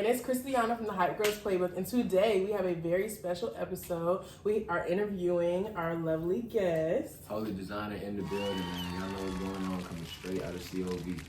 and it's Christiana from the Hype Girls Playbook, and today we have a very special episode. We are interviewing our lovely guest. Holy Designer in the building, man. Y'all know what's going on, coming straight out of COV.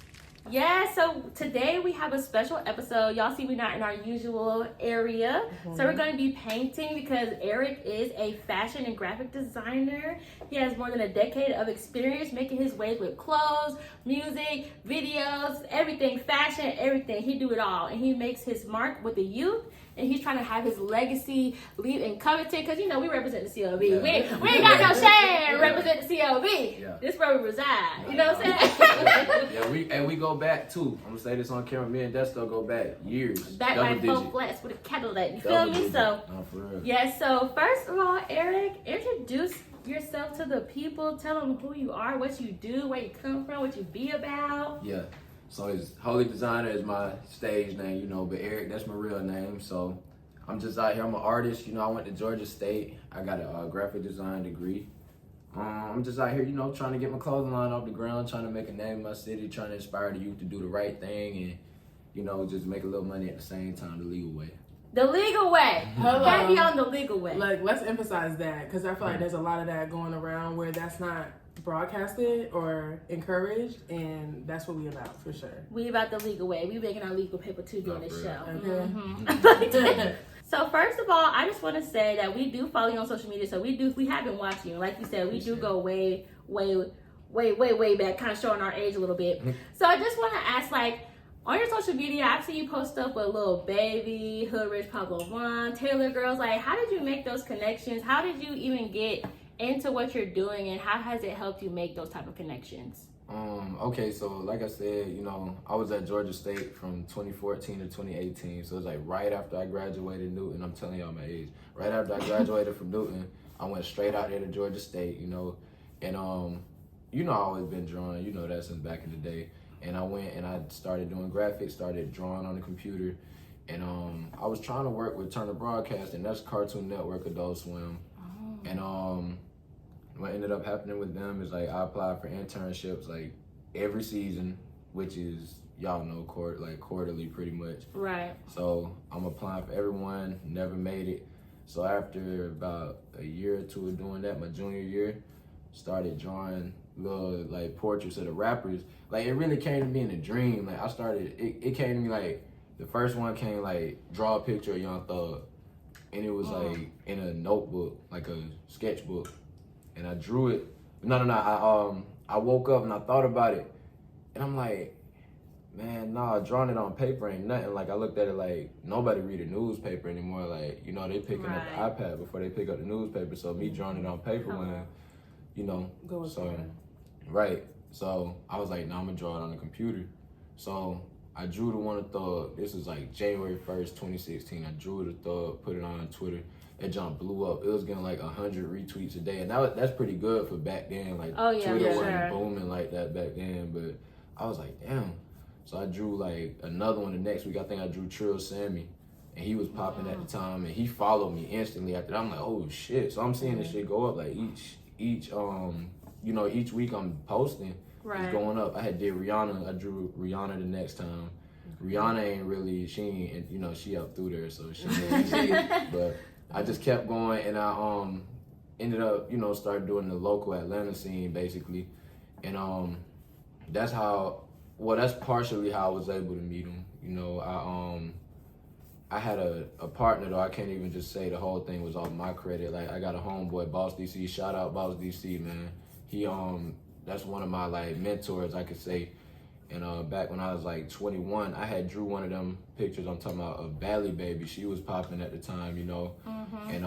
Yeah, so today we have a special episode. Y'all see we're not in our usual area. So we're going to be painting because Eric is a fashion and graphic designer. He has more than a decade of experience making his ways with clothes, music, videos, everything, fashion, everything. He do it all. And he makes his mark with the youth. And he's trying to have his legacy leave in Covington because, you know, we represent the COV. Yeah. We ain't got no shame. Represent the COV. Yeah. This is where we reside. You know what I'm saying? Yeah, we go back too. I'm gonna say this on camera. Me and Desto go back years. Back by full flats with a Cadillac. You feel Double me? digit. So, No, for real. yeah, so first of all, Eric, introduce yourself to the people. Tell them who you are, what you do, where you come from, what you be about. Yeah. So it's Holy Designer is my stage name, you know, but Eric, that's my real name. So I'm just out here. I'm an artist. You know, I went to Georgia State. I got a graphic design degree. I'm just out here, you know, trying to get my clothing line off the ground, trying to make a name in my city, trying to inspire the youth to do the right thing and, you know, just make a little money at the same time the legal way. The legal way. Hello. Gotta be on the legal way. Like, let's emphasize that because I feel like there's a lot of that going around where that's not broadcasted or encouraged, and that's what we about for sure. We about the legal way. We making our legal paper too during No, this for show. real. Mhm. So first of all, I just want to say that we do follow you on social media. So we have been watching you. Like you said, we do go way back, kind of showing our age a little bit. So I just want to ask, like, on your social media, I've seen you post stuff with Lil Baby, Hood Rich Pablo Juan, Taylor Girls. Like, how did you make those connections? How did you even get into what you're doing, and how has it helped you make those type of connections? Okay, so like I said, you know, I was at Georgia State from 2014 to 2018. So it was like right after I graduated Newton. I'm telling y'all my age. Right after I graduated from Newton, I went straight out there to Georgia State, you know. And, you know, I always been drawing, you know that since back in the day. And I went and I started doing graphics, started drawing on the computer. And I was trying to work with Turner Broadcasting. That's Cartoon Network, Adult Swim. Oh. And what ended up happening with them is like I applied for internships like every season, which is, y'all know, quarterly pretty much. Right. So I'm applying for everyone, never made it. So after about a year or two of doing that, my junior year, started drawing little like portraits of the rappers. Like it really came to me in a dream. Like I started, it came to me like, the first one came like, draw a picture of Young Thug. And it was like in a notebook, like a sketchbook. And I drew it. I woke up and I thought about it. And I'm like, man, nah, drawing it on paper ain't nothing. Like I looked at it like nobody read a newspaper anymore. Like, you know, they picking up the iPad before they pick up the newspaper. So me drawing it on paper when, you know, right. So I was like, nah, I'm gonna draw it on the computer. So I drew the one of Thug. This is like January 1st, 2016. I drew the Thug, put it on Twitter. That jump blew up. It was getting like 100 retweets a day, and that's pretty good for back then. Like Twitter wasn't booming like that back then, but I was like, damn. So I drew like another one the next week. I think I drew Trill Sammy, and he was popping at the time, and he followed me instantly after that. I'm like, oh shit. So I'm seeing this shit go up like each you know, each week I'm posting. It's going up. I did Rihanna. I drew Rihanna the next time. Rihanna ain't really, she ain't, you know, she up through there, so she ain't, but I just kept going, and I ended up, you know, started doing the local Atlanta scene basically, and that's partially how I was able to meet him. You know, I had a partner though. I can't even just say the whole thing was off my credit. Like I got a homeboy, Boss DC. Shout out Boss DC, man. He that's one of my like mentors, I could say. And back when I was like 21, I had drew one of them pictures. I'm talking about a Bally Baby. She was popping at the time, you know. And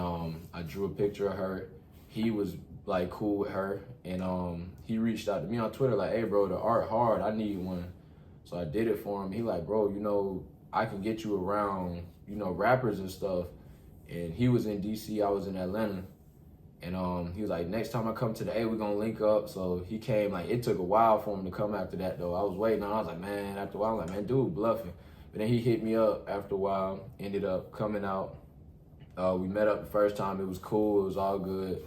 I drew a picture of her. He was like cool with her, and he reached out to me on Twitter like, hey bro, the art hard, I need one. So I did it for him. He like, bro, you know, I can get you around, you know, rappers and stuff. And he was in DC, I was in Atlanta. And he was like, next time I come to the A, we're gonna link up. So he came, like, it took a while for him to come after that though. I was waiting on, I was like, man, after a while, I'm like, man, dude, bluffing. But then he hit me up after a while, ended up coming out. We met up the first time, it was cool, it was all good.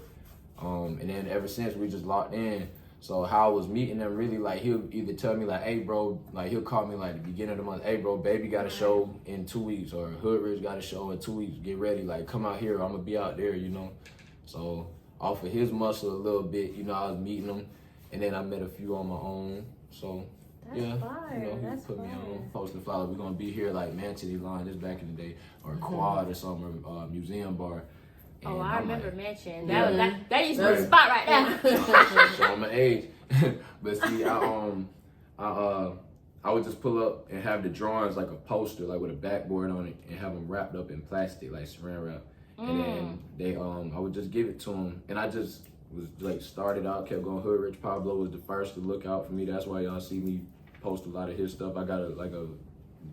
And then ever since, we just locked in. So how I was meeting them, really, like, he'll either tell me, like, hey, bro, like, he'll call me, like, the beginning of the month, hey, bro, baby got a show in 2 weeks, or Hood Rich got a show in 2 weeks, get ready, like, come out here, I'm gonna be out there, you know. So off of his muscle a little bit, you know, I was meeting them, and then I met a few on my own. So That's yeah, fire. you know, he That's put me fire. on posting flowers. We're gonna be here like Manchester line, this back in the day, or Quad or something, or Museum Bar. Oh, And I I'm remember like, Mansion. Yeah. That used to be the spot right now. showing my age. But see, I would just pull up and have the drawings like a poster, like with a backboard on it, and have them wrapped up in plastic, like saran wrap. And then they, I would just give it to them, and I just was like started out, kept going. Hood Rich Pablo was the first to look out for me. That's why y'all see me post a lot of his stuff. I got a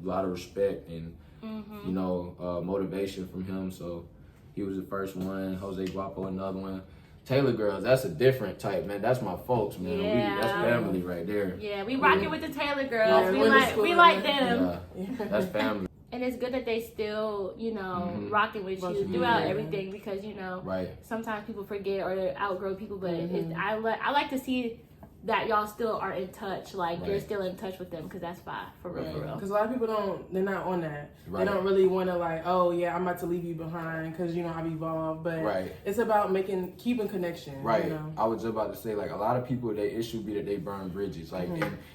lot of respect and you know, motivation from him. So he was the first one. Jose Guapo, another one. Taylor Girls, that's a different type, man. That's my folks, man. Yeah. That's family right there. Yeah, we rocking with the Taylor girls. Yeah, we like them. Yeah, that's family. And it's good that they still, you know, rocking with you Mhm. throughout Yeah. everything, because, you know, Right. sometimes people forget or outgrow people, but I like to see that y'all still are in touch, like you're Right. still in touch with them, because that's fine, for real, for real. Because a lot of people they're not on that. Right. They don't really want to like, oh yeah, I'm about to leave you behind because you know I've evolved. But Right. it's about keeping connection. Right. You know? I was just about to say, like, a lot of people, their issue be that they burn bridges. Like,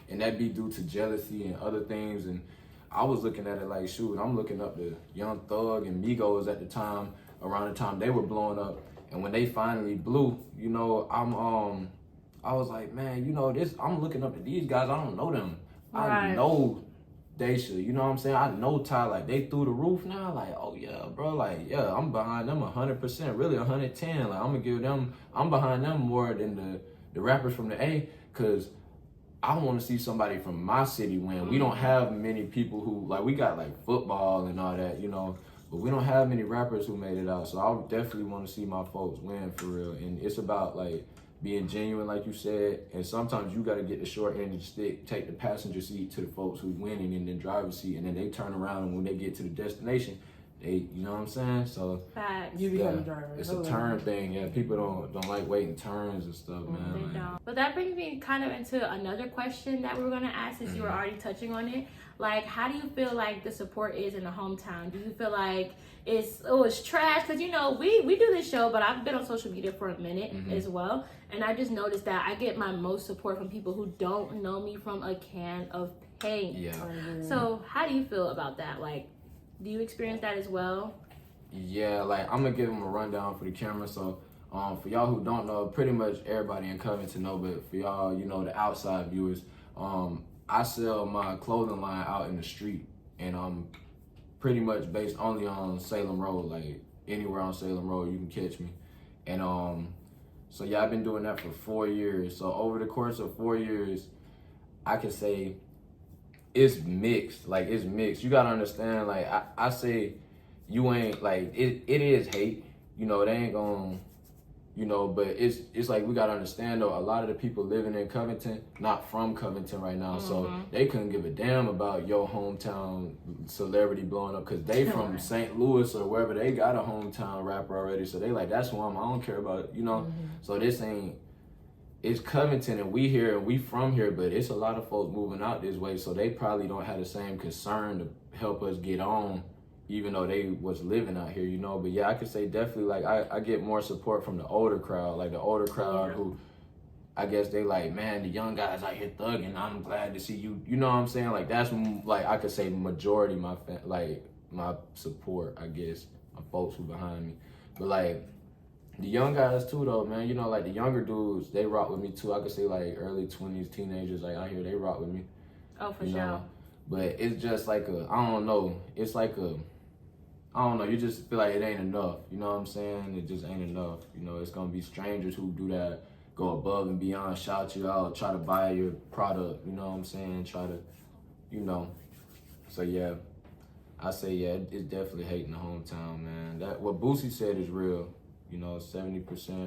and that be due to jealousy and other things. And I was looking at it like, shoot, I'm looking up to Young Thug and Migos at the time, around the time they were blowing up. And when they finally blew, you know, I was like, man, you know, I'm looking up to these guys. I don't know them. I Right. know Daisha, you know what I'm saying? I know Ty, like, they through the roof now. Like, oh yeah, bro, like, yeah, I'm behind them 100%, really 110. Like, I'm behind them more than the rappers from the A, because I want to see somebody from my city win. We don't have many people who, like, we got like football and all that, you know, but we don't have many rappers who made it out. So I would definitely want to see my folks win for real. And it's about like being genuine, like you said, and sometimes you got to get the short end of the stick, take the passenger seat to the folks who winning in the driver's seat, and then they turn around, and when they get to the destination, they, you know what I'm saying? So Facts. You become a driver. it's a turn thing. Yeah, people don't like waiting turns and stuff, man. They Like, don't. But that brings me kind of into another question that we were gonna ask, since you were already touching on it. Like, how do you feel like the support is in the hometown? Do you feel like it's trash? Because, you know, we do this show, but I've been on social media for a minute as well, and I just noticed that I get my most support from people who don't know me from a can of paint. yeah. So how do you feel about that? Like, do you experience that as well? Yeah, like, I'm gonna give them a rundown for the camera. So, for y'all who don't know, pretty much everybody in Covington know, but for y'all, you know, the outside viewers, I sell my clothing line out in the street, and I'm pretty much based only on Salem Road. Like, anywhere on Salem Road, you can catch me. And so yeah, I've been doing that for 4 years. So over the course of 4 years, I can say it's mixed. Like, it's mixed. You gotta understand, like, I say you ain't, like, it is hate. You know, it ain't gonna, you know, but it's like, we gotta understand, though, a lot of the people living in Covington, not from Covington right now, so they couldn't give a damn about your hometown celebrity blowing up, because they from St. Louis or wherever, they got a hometown rapper already, so they like, that's who I don't care about, you know. So this ain't, it's Covington, and we here, and we from here, but it's a lot of folks moving out this way, so they probably don't have the same concern to help us get on, even though they was living out here, you know. But yeah, I could say definitely, like, I get more support from the older crowd, like the older crowd who, I guess they like, man, the young guys out here thugging, I'm glad to see you, you know what I'm saying? Like, that's, like, I could say majority my support, I guess, my folks who behind me. But like, the young guys too, though, man, you know, like the younger dudes, they rock with me too. I could say like early 20s, teenagers, like out here, they rock with me. Oh, for you sure. know? But it's just like I don't know, it's like I don't know, you just feel like it ain't enough, you know what I'm saying? It just ain't enough, you know. It's gonna be strangers who do that, go above and beyond, shout you out, try to buy your product, you know what I'm saying? Try to, you know. So yeah, I say, yeah, it's definitely hating the hometown, man. That what Boosie said is real. You know, 70%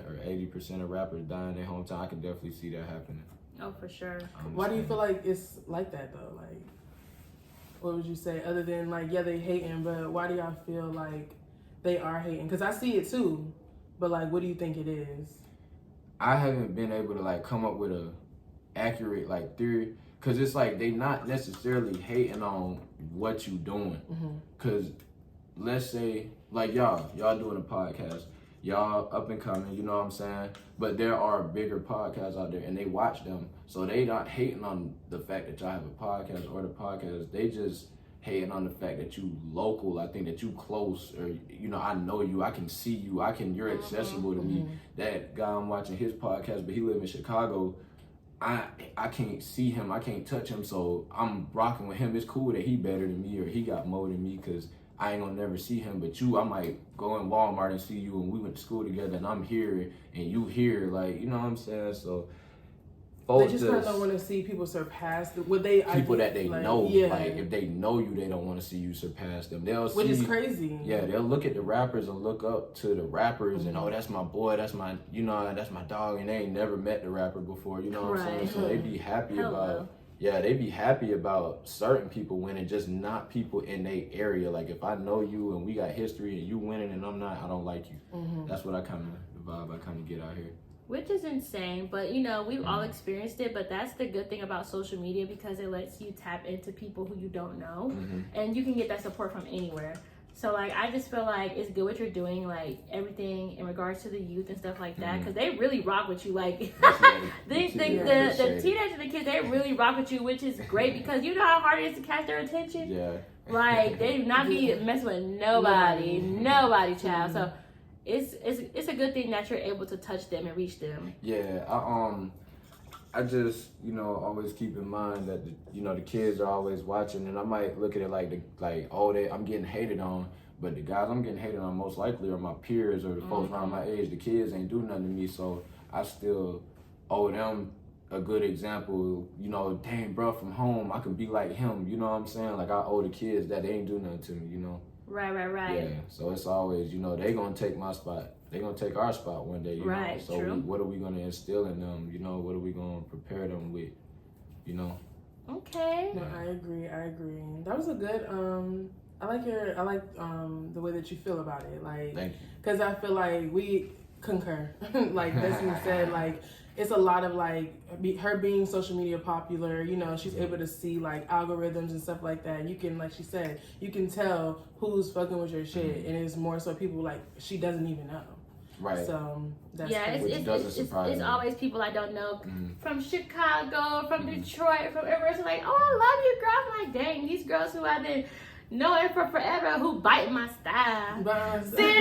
or 80% of rappers die in their hometown. I can definitely see that happening. Oh, for sure. Why do you feel like it's like that though? Like, what would you say, other than like, yeah, they hating, but why do y'all feel like they are hating? Because I see it too, but like, what do you think it is? I haven't been able to like come up with accurate like theory, because it's like they not necessarily hating on what you doing. Because let's say like y'all doing a podcast, y'all up and coming, you know what I'm saying? But there are bigger podcasts out there and they watch them. So they not hating on the fact that y'all have a podcast or the podcast. They just hating on the fact that you local. I think that you close, or you know, I know you, I can see you, you're accessible to me. That guy, I'm watching his podcast, but he live in Chicago. I can't see him, I can't touch him, so I'm rocking with him. It's cool that he better than me or he got more than me, because I ain't gonna never see him. But you, I might go in Walmart and see you, and we went to school together, and I'm here and you here, like, you know what I'm saying? So they just kind of don't want to see people surpass what they people that they like, know. yeah. Like if they know you, they don't want to see you surpass them. Which is crazy. Yeah, they'll look at the rappers and look up to the rappers and oh, that's my boy, that's my, you know, that's my dog, and they ain't never met the rapper before. You know what I'm saying? So they be happy about. Yeah, they be happy about certain people winning, just not people in their area. Like if I know you and we got history and you winning and I'm not, I don't like you. That's what the vibe I kind of get out here. Which is insane, but you know, we've all experienced it, but that's the good thing about social media, because it lets you tap into people who you don't know, and you can get that support from anywhere. So like, I just feel like it's good what you're doing, like everything in regards to the youth and stuff like that, because they really rock with you. Like the teenagers and the kids, they really rock with you, which is great, because you know how hard it is to catch their attention. Yeah. Like they do not be messing with nobody, child. So it's a good thing that you're able to touch them and reach them. Yeah, I just, you know, always keep in mind that the kids are always watching, and I might look at it I'm getting hated on, but the guys I'm getting hated on most likely are my peers or the folks around my age. The kids ain't do nothing to me, so I still owe them a good example. You know, dang, bro, from home I can be like him. You know what I'm saying? Like I owe the kids that they ain't do nothing to me. You know. Right. Yeah, so it's always, you know, they gonna take my spot. They gonna take our spot one day, you know. So what are we gonna instill in them? You know, what are we gonna prepare them with? You know. Okay. No, I agree. That was a good. I like the way that you feel about it. Like, thank you. Because I feel like we concur. Like Destiny said, like. It's a lot of like her being social media popular, you know, she's able to see like algorithms and stuff like that. You can, like she said, you can tell who's fucking with your shit, and it's more so people like she doesn't even know. Right. So that's it's always people I don't know from Chicago, from Detroit, from everywhere. So like, oh, I love you, girl. I'm like, dang, these girls who I've been knowing for forever, who bite my style. They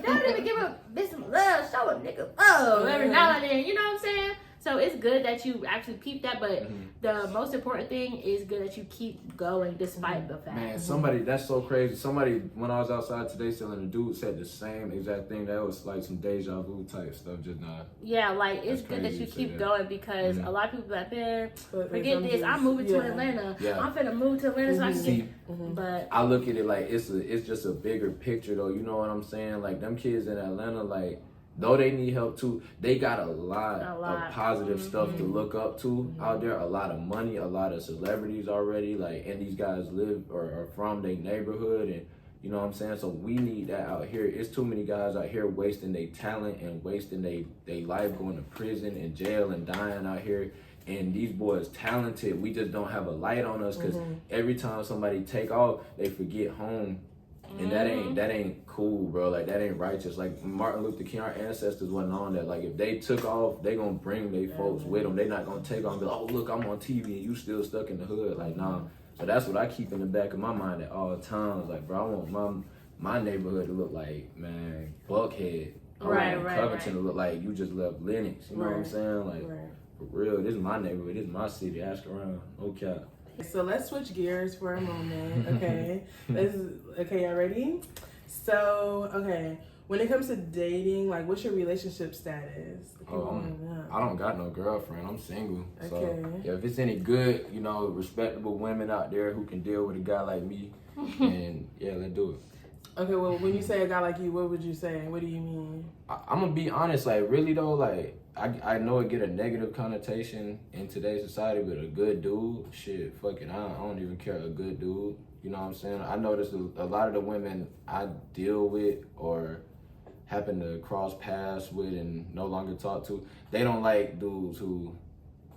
don't even give a bitch some love, show a nigga love every now and then. You know what I'm saying? So it's good that you actually keep that, but the most important thing is good that you keep going despite the fact. Man, that's so crazy. Somebody, when I was outside today selling, a dude said the same exact thing. That was like some deja vu type stuff, just not. Yeah, like it's good that you keep going, because a lot of people like, man, forget this. I'm moving to Atlanta. Yeah. I'm finna move to Atlanta so I can get. But I look at it like it's just a bigger picture though. You know what I'm saying? Like them kids in Atlanta, like. Though they need help too, they got a lot of positive stuff to look up to out there. A lot of money, a lot of celebrities already. Like, and these guys live or are from their neighborhood, and you know what I'm saying. So we need that out here. It's too many guys out here wasting their talent and wasting their life, going to prison and jail and dying out here. And these boys talented. We just don't have a light on us, because every time somebody take off, they forget home. And that ain't cool, bro. Like that ain't righteous. Like Martin Luther King, our ancestors wasn't on that. Like if they took off, they gonna bring their folks with them. They not gonna take off and be like, oh look, I'm on TV and you still stuck in the hood. Like nah. So that's what I keep in the back of my mind at all times. Like bro, I want my neighborhood to look like, man, Buckhead. I want Covington to look like you just left Lenox. You know what I'm saying? Like for real, this is my neighborhood. This is my city. Ask around. No cap. So let's switch gears for a moment, okay? Y'all ready? So, okay, when it comes to dating, like, what's your relationship status? I don't got no girlfriend. I'm single. Okay. So, if it's any good, you know, respectable women out there who can deal with a guy like me, then, yeah, let's do it. Okay, well, when you say a guy like you, what would you say? What do you mean? I'm gonna be honest, like, really, though, like, I know it get a negative connotation in today's society, but a good dude, shit, fuck it, I don't even care, a good dude, you know what I'm saying? I notice a lot of the women I deal with or happen to cross paths with and no longer talk to, they don't like dudes who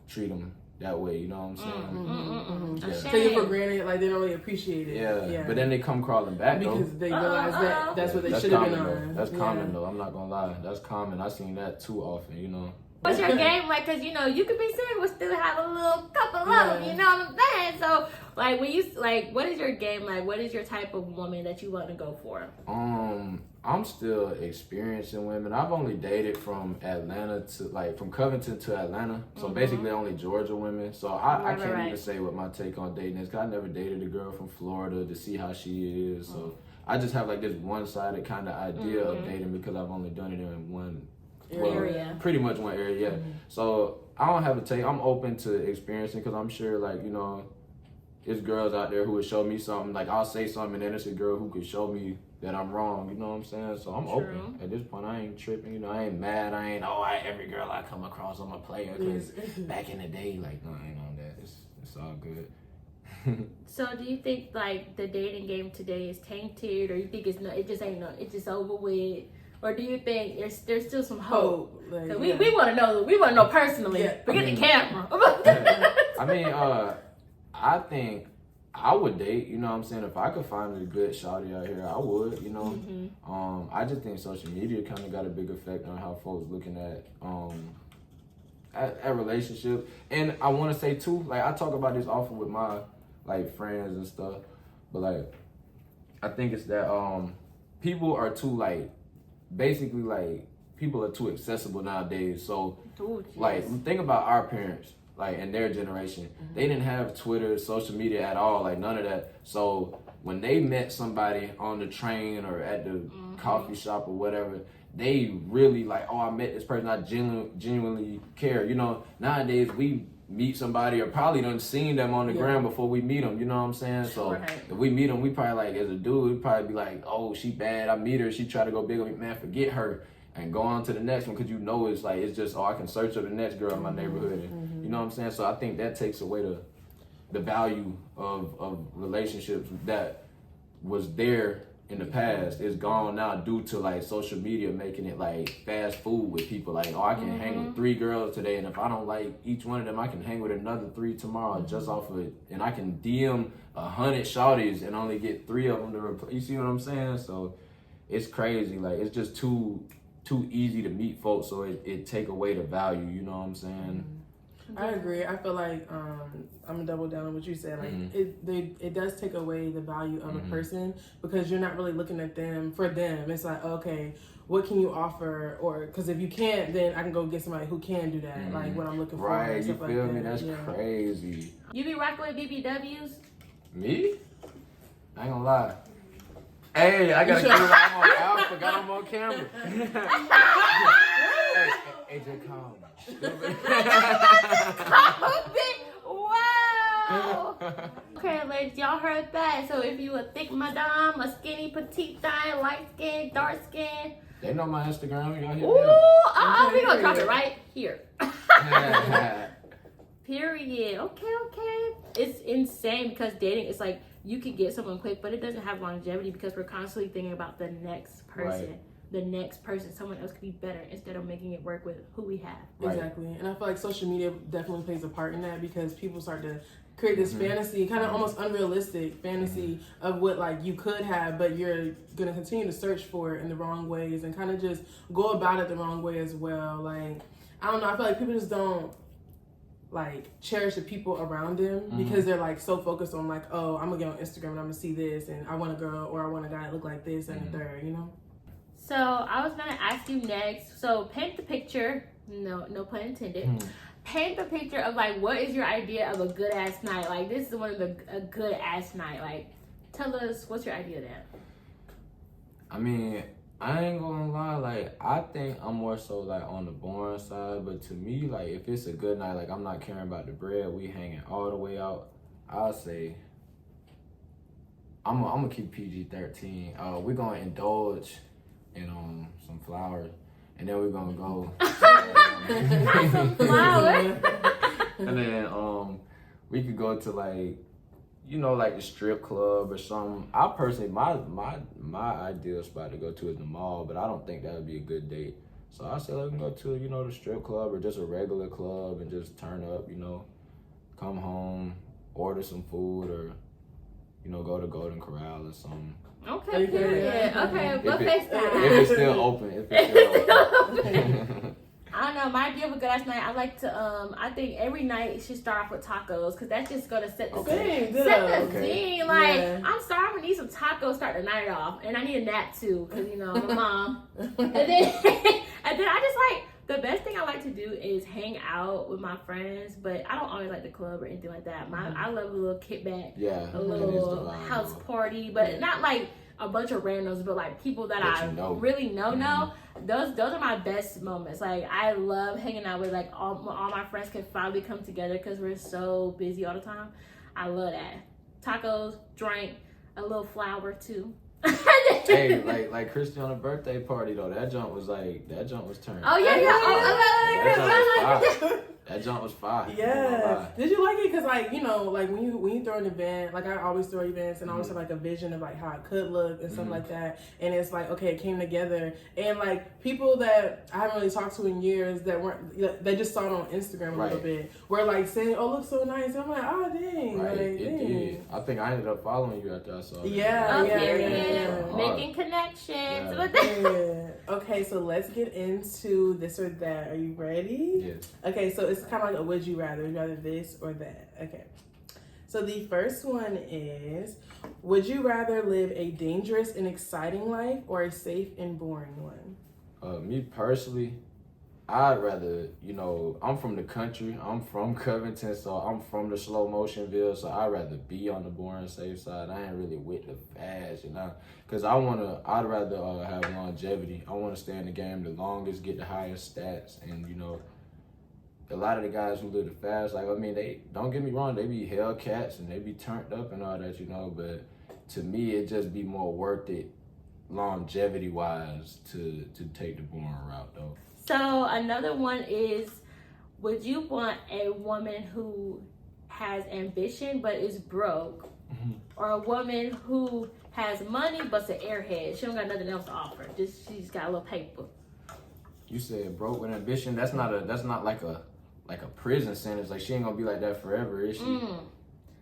treat them that way, you know what I'm saying? Yeah. Take it for granted, like they don't really appreciate it. Yeah. But then they come crawling back because they realize that that's what they should have been on. That's common though. I'm not gonna lie. That's common. I've seen that too often, you know. What's your game like? Because you know you could be single, still have a little couple of them. You know what I'm saying? So like, when you like, what is your game like? What is your type of woman that you want to go for? I'm still experiencing women. I've only dated from Atlanta to like from Covington to Atlanta, so basically only Georgia women. So I can't even say what my take on dating is, because I never dated a girl from Florida to see how she is. So I just have like this one-sided kind of idea of dating because I've only done it in one area. Pretty much one area, yeah. So I don't have a take. I'm open to experiencing, because I'm sure, like, you know, there's girls out there who would show me something. Like, I'll say something, and then there's a girl who could show me that I'm wrong. You know what I'm saying? So I'm open. At this point, I ain't tripping. You know, I ain't mad. I ain't, every girl I come across, I'm a player. Because back in the day, like, no, I ain't on that. It's all good. So do you think, like, the dating game today is tainted, or you think it just over with? Or do you think there's still some hope? Like, we want to know. We want to know personally. Forget the camera. I mean, I think I would date. You know what I'm saying? If I could find a good shawty out here, I would. You know. I just think social media kind of got a big effect on how folks looking at relationships. And I want to say too, like, I talk about this often with my like friends and stuff, but like, I think it's that people are too like. Basically, like, people are too accessible nowadays. So, like, think about our parents, like, in their generation. They didn't have Twitter, social media at all, like, none of that. So, when they met somebody on the train or at the coffee shop or whatever, they really, like, I met this person, I genuinely care. You know, nowadays, we meet somebody or probably done seen them on the ground before we meet them, you know what I'm saying? So if we meet them, we probably like, as a dude, we'd probably be like, oh, she bad, I meet her, she try to go big on me, man, forget her, and go on to the next one, because you know it's like, it's just, I can search up the next girl in my neighborhood, and you know what I'm saying? So I think that takes away the value of relationships that was there in the past. Is gone now due to like social media making it like fast food with people. Like, I can hang with 3 girls today, and if I don't like each one of them, I can hang with another 3 tomorrow just off of it. And I can DM 100 shawties and only get 3 of them to reply. You see what I'm saying? So it's crazy. Like, it's just too easy to meet folks, so it take away the value. You know what I'm saying? I agree. I feel like I'm gonna double down on what you said. Like it does take away the value of a person, because you're not really looking at them for them. It's like, okay, what can you offer? Or because if you can't, then I can go get somebody who can do that. Like what I'm looking for. Right, and you stuff feel like me? that. That's crazy. You be rocking with BBWs? Me? I ain't gonna lie. Hey, I gotta get I forgot I'm on camera. Hey, AJ, calm. Wow. Okay, ladies, y'all heard that. So if you a thick madame, a skinny petite thigh, light skin, dark skin. They know my Instagram. Y'all hear Ooh, we gonna drop it right here. Period. Okay. It's insane, because dating is like, you can get someone quick, but it doesn't have longevity, because we're constantly thinking about the next person. Right. The next person, someone else could be better, instead of making it work with who we have. Right. Exactly. And I feel like social media definitely plays a part in that, because people start to create this fantasy, kind of almost unrealistic fantasy of what like you could have, but you're gonna continue to search for it in the wrong ways and kind of just go about it the wrong way as well. Like, I don't know, I feel like people just don't like cherish the people around them, because they're like so focused on like, oh, I'm gonna get on Instagram and I'm gonna see this, and I want a girl or I want a guy that look like this and the third, you know? So I was gonna ask you next. So paint the picture. No pun intended. Paint the picture of like, what is your idea of a good ass night? Like, this is one of a good ass night. Like, tell us, what's your idea of that? I mean, I ain't gonna lie. Like, I think I'm more so like on the boring side. But to me, like, if it's a good night, like, I'm not caring about the bread. We hanging all the way out. I'll say I'm gonna keep PG-13. We're gonna indulge in some flowers, and then we're gonna go Some flowers. and then we could go to like you know, like the strip club or something. I personally, my ideal spot to go to is the mall, but I don't think that would be a good date. So I said, let me go to, you know, the strip club or just a regular club and just turn up, you know, come home, order some food, or, you know, go to Golden Corral or something. Okay, period. Okay, but FaceTime. If it's still open. If it's still open. I don't know. My idea of a good ass night, I like to. I think every night should start off with tacos because that's just gonna set the Okay. set the scene. Like Yeah. I'm starving, need some tacos, start the night off, and I need a nap too because you know my mom. and then I just like the best thing I like to do is hang out with my friends, but I don't always like the club or anything like that. I love a little kickback, Yeah, a that is the little vibe, house though. party, but not like a bunch of randoms, but like people that I you know. really know. Those are my best moments. Like I love hanging out with like all my friends can finally come together because we're so busy all the time. I love that. Tacos, drink, a little flour too. Hey, like Christiana's birthday party though. That jump was turned. Oh yeah. That jump was fire. Yeah. Did you like it? Cause like, you know, like when you throw an event, like I always throw events and I always have like a vision of like how it could look and stuff like that. And it's like, okay, it came together. And like people that I haven't really talked to in years they just saw it on Instagram a little bit. Were like saying, oh, looks so nice. And I'm like, oh dang. Right, Like, it dang. did. I think I ended up following you after I saw that. Yeah, Period. Yeah. Making connections. Yeah. Yeah. Okay, so let's get into this or that. Are you ready? Yes. Okay, so it's kind of like a would you rather. Would you rather this or that? Okay. So the first one is, would you rather live a dangerous and exciting life or a safe and boring one? Me personally, I'd rather, you know, I'm from the country. I'm from Covington, so I'm from the slow motionville. So I'd rather be on the boring, safe side. I ain't really with the fast, you know, because I'd rather have longevity. I want to stay in the game the longest, get the highest stats, and you know, a lot of the guys who live the fast, like I mean, they don't get me wrong, they be Hellcats and they be turned up and all that, you know. But to me, it just be more worth it, longevity wise, to take the boring route though. So another one is, would you want a woman who has ambition but is broke, or a woman who has money but's an airhead? She don't got nothing else to offer. She's got a little paper. You said broke with ambition. That's not like a prison sentence. Like she ain't gonna be like that forever, is she?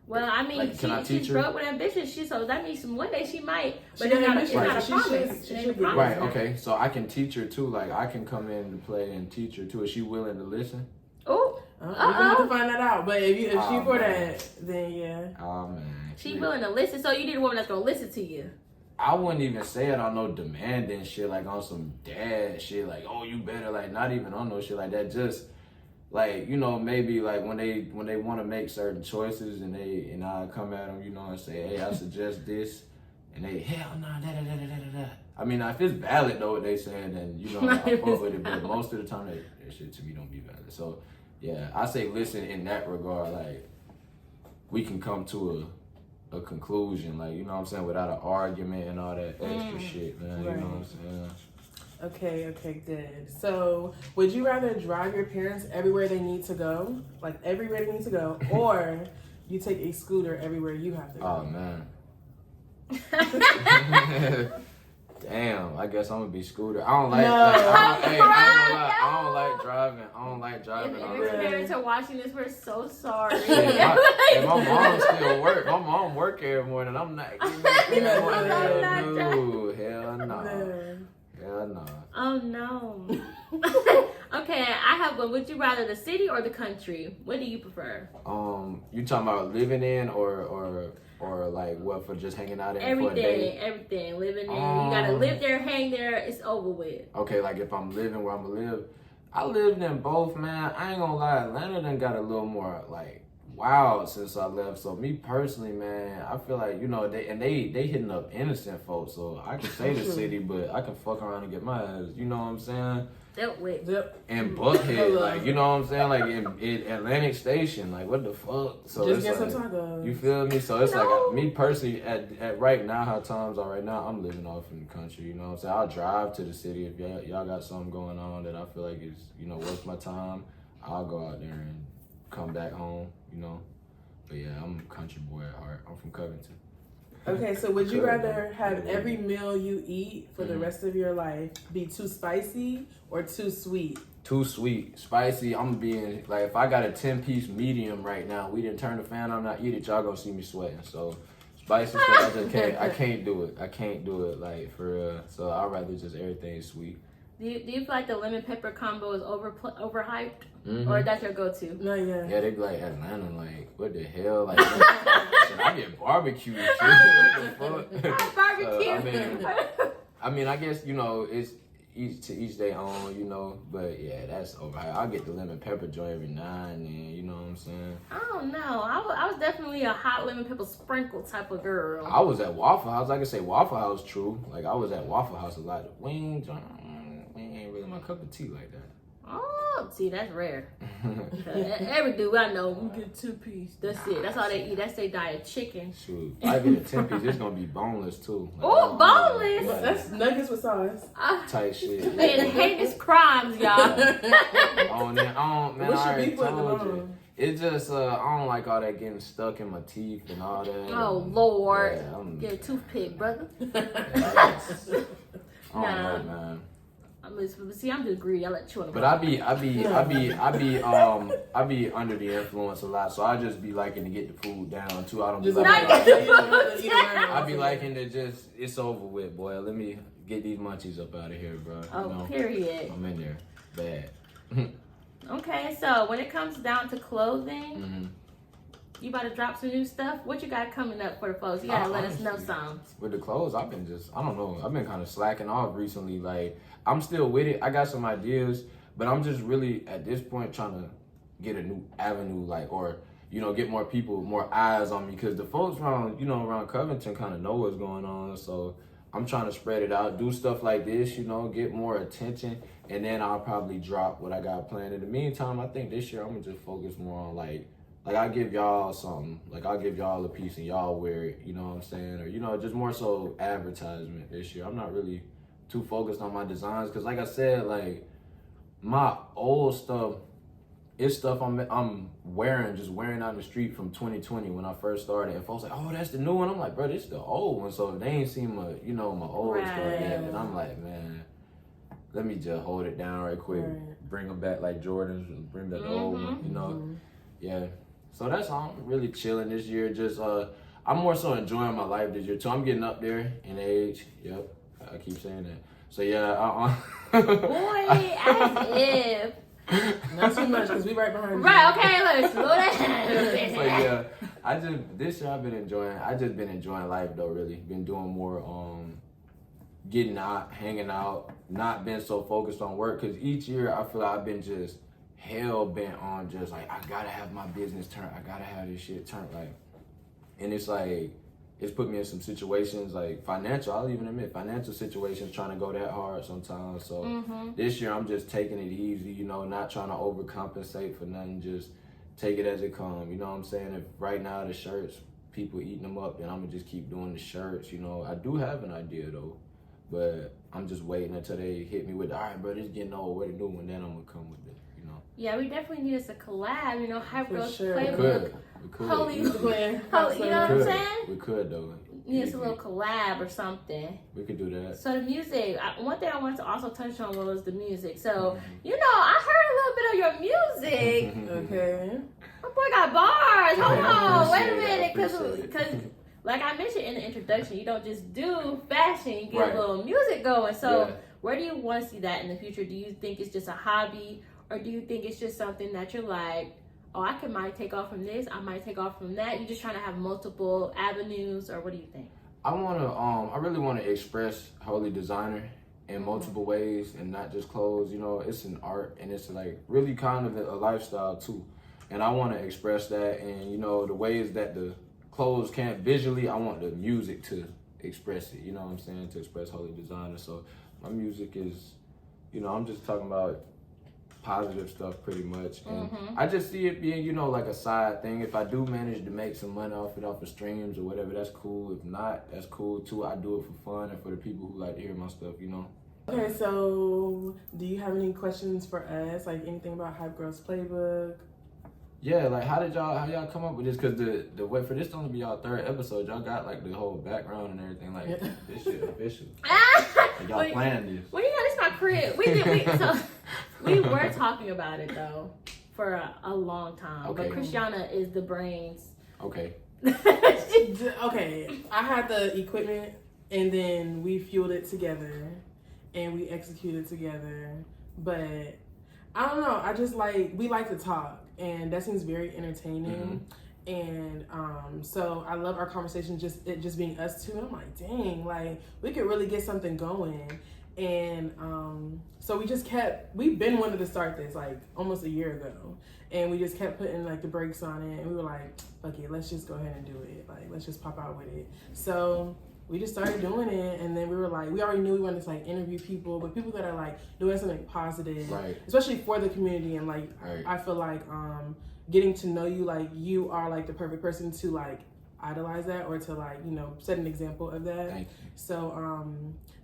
Well, I mean, like, she's broke with ambition. So that means one day she might, but She it's not a ambitious. promise. She It ain't should a be. promise. Right. Okay. So I can teach her too. Like I can come in and play and teach her too. Is she willing to listen? Oh, We're gonna have to find that out. But if she for man. that, then yeah. Oh man. she willing to listen. So you need a woman that's gonna listen to you. I wouldn't even say it on no demanding shit, like on some dad shit, like, oh, you better, like, not even on no shit like that. Just like, you know, maybe like when they want to make certain choices and I come at them, you know, and say, hey, I suggest this, and they, hell no, da. I mean, if it's valid though what they saying, then you know I fuck with it. But most of the time, that shit to me don't be valid. So yeah, I say listen in that regard. Like we can come to a conclusion, like, you know what I'm saying, without an argument and all that extra shit, man. Right. You know what I'm saying? Okay, good. So, would you rather drive your parents everywhere they need to go, like everywhere they need to go, or you take a scooter everywhere you have to go? Oh man. Damn, I guess I'm gonna be Scooter. I don't like. No. I ain't gonna lie. I don't like driving. I don't like driving. If already. your parents are watching this, we're so sorry. And my mom still work. My mom work every morning. I'm not. not Hell no. No. Hell no. Oh no. Okay, I have one. Would you rather the city or the country? What do you prefer? You talking about living in or like what, for just hanging out in for a day? Everything. Living in. You gotta live there, hang there. It's over with. Okay, like if I'm living where I'm gonna live, I lived in both, man. I ain't gonna lie, Atlanta done got a little more like wild since I left. So me personally, man, I feel like, you know, they hitting up innocent folks. So I can say the city, but I can fuck around and get my ass. You know what I'm saying? Dealt with. And Buckhead, like, you know what I'm saying? Like in Atlantic Station, like what the fuck? So Just get it's some like, tacos. you feel me? So it's No. like me personally, at right now, how times are right now, I'm living off in the country. You know what I'm saying? I'll drive to the city if y'all got something going on that I feel like is, you know, worth my time. I'll go out there and come back home. You know. But yeah, I'm a country boy at heart. I'm from Covington. Okay, so would you rather have every meal you eat for the rest of your life be too spicy or too sweet? Too sweet. Spicy, I'm being, like, if I got a 10-piece medium right now, we didn't turn the fan on, not eat it, y'all gonna see me sweating. So, spicy stuff, I just can't, I can't do it. I can't do it, like, for real. So, I'd rather just everything sweet. Do you feel like the lemon pepper combo is overhyped? Mm-hmm. Or that's your go-to? No, yeah. Yeah, they be like, Atlanta, like, what the hell? Like, shit, I get barbecue. Shit. What the fuck? Barbecue. I mean, I guess, you know, it's each their own, you know, but yeah, that's overhyped. I'll get the lemon pepper joint every now and then, you know what I'm saying? I don't know. I was definitely a hot lemon pepper sprinkle type of girl. I was at Waffle House. I can say Waffle House true. Like, I was at Waffle House a lot. The wing joint, ain't really my cup of tea like that. Oh, see, that's rare. Every dude I know, we get 2-piece. That's it. That's all they eat. That's their diet. Chicken. Shoot. If I get a 10-piece, it's gonna be boneless too. Like, Oh, boneless. Well, that's nuggets with sauce. Type shit. Man, heinous crimes, y'all. Man, I What's your already beef with told the you. bone? It just, I don't like all that getting stuck in my teeth and all that. Oh, Lord. Yeah, Get a toothpick, brother. I don't Nah. know, man. See, I'm just greedy. I let chew on the But I be under the influence a lot, so I just be liking to get the food down too. I don't be Just like, Not get the food I be liking to just, it's over with, boy. Let me get these munchies up out of here, bro. Oh, you know? period. I'm in there, bad. Okay, so when it comes down to clothing, Mm-hmm. you about to drop some new stuff? What you got coming up for the folks? You gotta let us know Honestly, some. With the clothes, I've been just, I don't know, I've been kind of slacking off recently. Like, I'm still with it. I got some ideas, but I'm just really, at this point, trying to get a new avenue, like, or, you know, get more people, more eyes on me, because the folks around, you know, around Covington kind of know what's going on. So I'm trying to spread it out, do stuff like this, you know, get more attention, and then I'll probably drop what I got planned. In the meantime, I think this year I'm gonna just focus more on, like I'll give y'all something, like I'll give y'all a piece and y'all wear it, you know what I'm saying? Or, you know, just more so advertisement this year. I'm not really too focused on my designs, because like I said, like, my old stuff, it's stuff I'm wearing out in the street from 2020 when I first started. And folks like, oh, that's the new one. I'm like, bro, this is the old one. So if they ain't seen my, you know, my old stuff yet, and I'm like, man, let me just hold it down right quick. Right. Bring them back like Jordans, bring back the old one, you know? Yeah. So that's all. I'm really chilling this year. Just, I'm more so enjoying my life this year too. I'm getting up there in age. Yep. I keep saying that. So yeah, Boy, as if. Not too much, because we right behind you. Right, okay, let's slow down. So yeah, this year I've been enjoying life though, really. Been doing more getting out, hanging out, not been so focused on work, because each year I feel like I've been just hell bent on just like, I gotta have my business turned, I gotta have this shit turned, like, and it's like, it's put me in some situations, like financial, I'll even admit, financial situations trying to go that hard sometimes. So this year I'm just taking it easy, you know, not trying to overcompensate for nothing, just take it as it comes, you know what I'm saying? If right now the shirts, people eating them up, then I'm gonna just keep doing the shirts, you know. I do have an idea though, but I'm just waiting until they hit me with, all right, bro, this getting old, what to do, and then I'm gonna come with it, you know. Yeah, we definitely need us a collab, you know, Hype For Girls sure. Playbook. We could. Holy, easily. you know what I'm saying? We could though. Need us a Easily. little collab or something. We could do that. So the music, one thing I wanted to also touch on was the music. So, you know, I heard a little bit of your music. Okay. My boy got bars. Hold on, wait a minute, Appreciate because like I mentioned in the introduction, you don't just do fashion, you get Right. a little music going. So Yeah. where do you want to see that in the future? Do you think it's just a hobby, or do you think it's just something that you're like, oh, might take off from this, I might take off from that? You're just trying to have multiple avenues, or what do you think? I really wanna express Holy Designer in multiple ways, and not just clothes. You know, it's an art, and it's like really kind of a lifestyle too. And I want to express that, and you know, the ways that the clothes can't visually, I want the music to express it. You know what I'm saying? To express Holy Designer. So my music is, you know, I'm just talking about positive stuff pretty much, and I just see it being, you know, like a side thing. If I do manage to make some money off of streams or whatever, that's cool. If not, that's cool too. I do it for fun and for the people who like to hear my stuff, you know. Okay, so do you have any questions for us? Like anything about Hype Girls Playbook? Yeah, like how y'all come up with this? Cause the way for this to only be y'all third episode, y'all got like the whole background and everything. Like this shit official. Like, y'all planned this. Well, you know, this my crib. We were talking about it though for a long time. Okay. But Christiana is the brains. Okay. Okay, I had the equipment, and then we fueled it together, and we executed together. But I don't know. I just we like to talk, and that seems very entertaining. And so I love our conversation, just being us two. And I'm like, dang, like we could really get something going. And so we've been wanting to start this like almost a year ago, and we just kept putting like the brakes on it, and we were like, okay, let's just go ahead and do it. Like, let's just pop out with it. So we just started doing it, and then we were like, we already knew we wanted to like interview people, but people that are like doing something positive, Right. especially for the community. And like, Right. I feel like getting to know you, like you are like the perfect person to like idolize that, or to like, you know, set an example of that. Thank you. So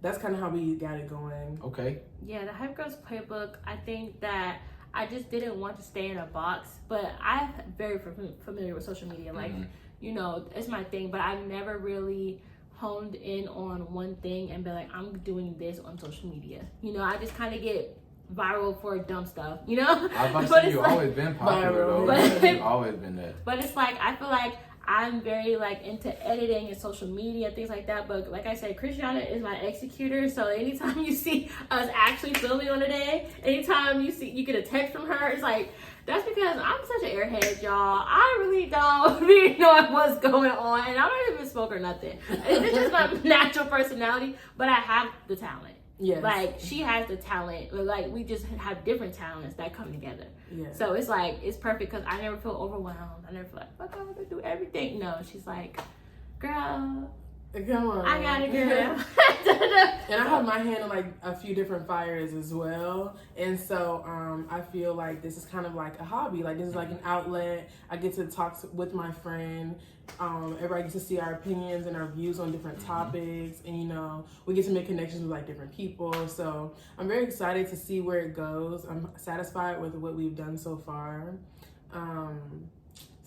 that's kind of how we got it going. Okay. Yeah, the Hype Girls Playbook, I think that I just didn't want to stay in a box, but I'm very familiar with social media. Like, you know, it's my thing, but I've never really honed in on one thing and been like, I'm doing this on social media. You know, I just kind of get viral for dumb stuff, you know? I was about to say, you've like, always been popular viral. though. You've always been that. but it's like, I feel like I'm very like into editing and social media, things like that. But like I said, Christiana is my executor. So anytime you see us actually filming on a day, anytime you get a text from her, it's like, that's because I'm such an airhead, y'all. I really don't really know what's going on. And I don't even smoke or nothing. It's just my natural personality, but I have the talent. Yes. Like, she has the talent. Like, we just have different talents that come together. Yeah. So it's like, it's perfect because I never feel overwhelmed. I never feel like, fuck, I'm gonna do everything. No, she's like, girl, Come on. I got it, girl. And I have my hand in like a few different fires as well. And so I feel like this is kind of like a hobby. Like, this is like an outlet. I get to talk with my friend. Everybody gets to see our opinions and our views on different topics. And, you know, we get to make connections with like different people. So I'm very excited to see where it goes. I'm satisfied with what we've done so far.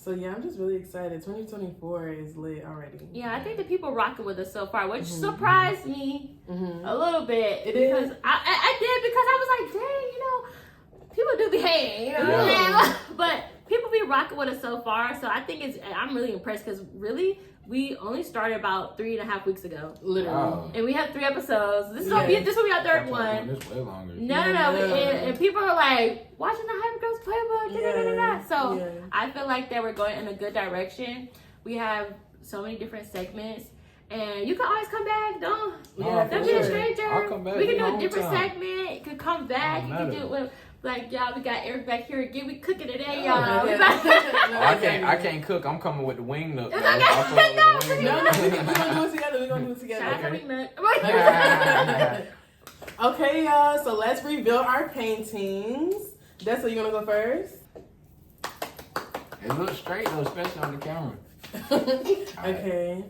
So yeah, I'm just really excited. 2024 is lit already. Yeah, I think the people rocking with us so far, which surprised me a little bit. It because is. I did, because I was like, dang, you know, people do be hating, you know what I'm saying? But people be rocking with us so far, so I think I'm really impressed, because really, we only started about 3.5 weeks ago. Literally. Wow. And we have 3 episodes. This will Yes. be our third That's one. This way longer. No. Yeah. And people are like, watching the Hype Girls Playbook. Yeah. So Yeah. I feel like that we're going in a good direction. We have so many different segments. And you can always come back. Don't Yeah, be for a sure. stranger. I'll come back. We can do a Anytime. different segment. You can come back. You Don't can matter. do it with, like, y'all, we got Eric back here again. We cooking today, Oh, y'all. yeah. We about- I can't cook. I'm coming with the wing nut. It's though. okay. I'll come No, with the wing No, nut. we're gonna do it together. We're gonna do it Shout out together. to Wing Okay. Nut. Okay, y'all. So let's reveal our paintings. That's you gonna go first. It looks straight though, especially on the camera. Okay.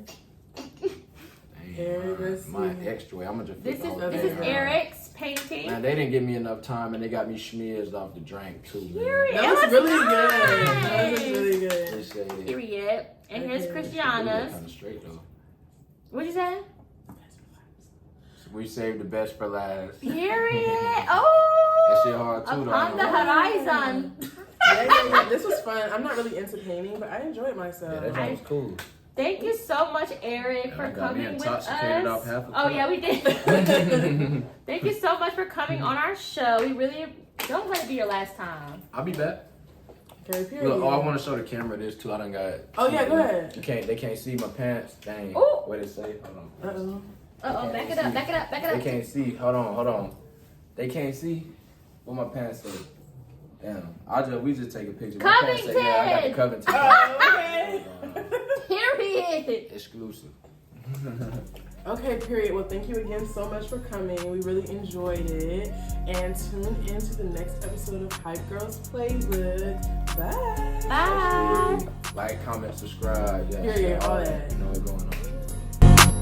Dang, Eric, let's my see. extra way. I'm gonna just This flip is the whole this thing is around. Eric's painting. Man, they didn't give me enough time, and they got me schmeared off the drink too. Man. Period. That It was was really nice. good. That was really good. Appreciate it. Period. And here's Okay. Christiana's. Kind of straight though. What'd you say? We saved the best for last. Period. That Oh, shit hard too though. upon the horizon. Yeah. This was fun. I'm not really into painting, but I enjoyed myself. Yeah, that joint was cool. Thank you so much, Eric, Yeah, for I got me coming with intoxicated us. off half a Oh cup. yeah, we did. Thank you so much for coming on our show. We really don't let it be your last time. I'll be back. Okay, period. Look, I want to show the camera this too. I done got. Oh, yeah, go ahead. They can't see my pants. Dang. Ooh. What it say? Hold on. Uh-oh. Oh, back it up, back it up, back it They up. can't see. Hold on. They can't see what my pants say. Damn. We just take a picture. My pants say, yeah, I got the Covington. Oh, okay. Period. Exclusive. Okay, period. Well, thank you again so much for coming. We really enjoyed it. And tune in to the next episode of Hype Girls Playbook. Bye. Bye. Like, comment, subscribe. Yeah, Period, share, all that. You know what's going on.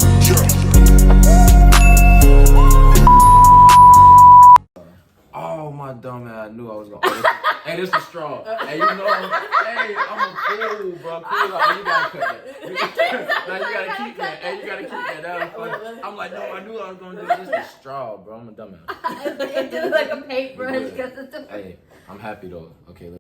Oh my dumb ass! I knew I was gonna. Hey, this the straw. Hey, you know, hey, I'm a fool, bro. Cool out. You gotta cut that. Now you gotta keep that. Hey, you gotta keep that. That was funny. I'm like, no, I knew I was gonna do this. The straw, bro. I'm a dumbass. It looks like a paintbrush because it's Hey, I'm happy though. Okay.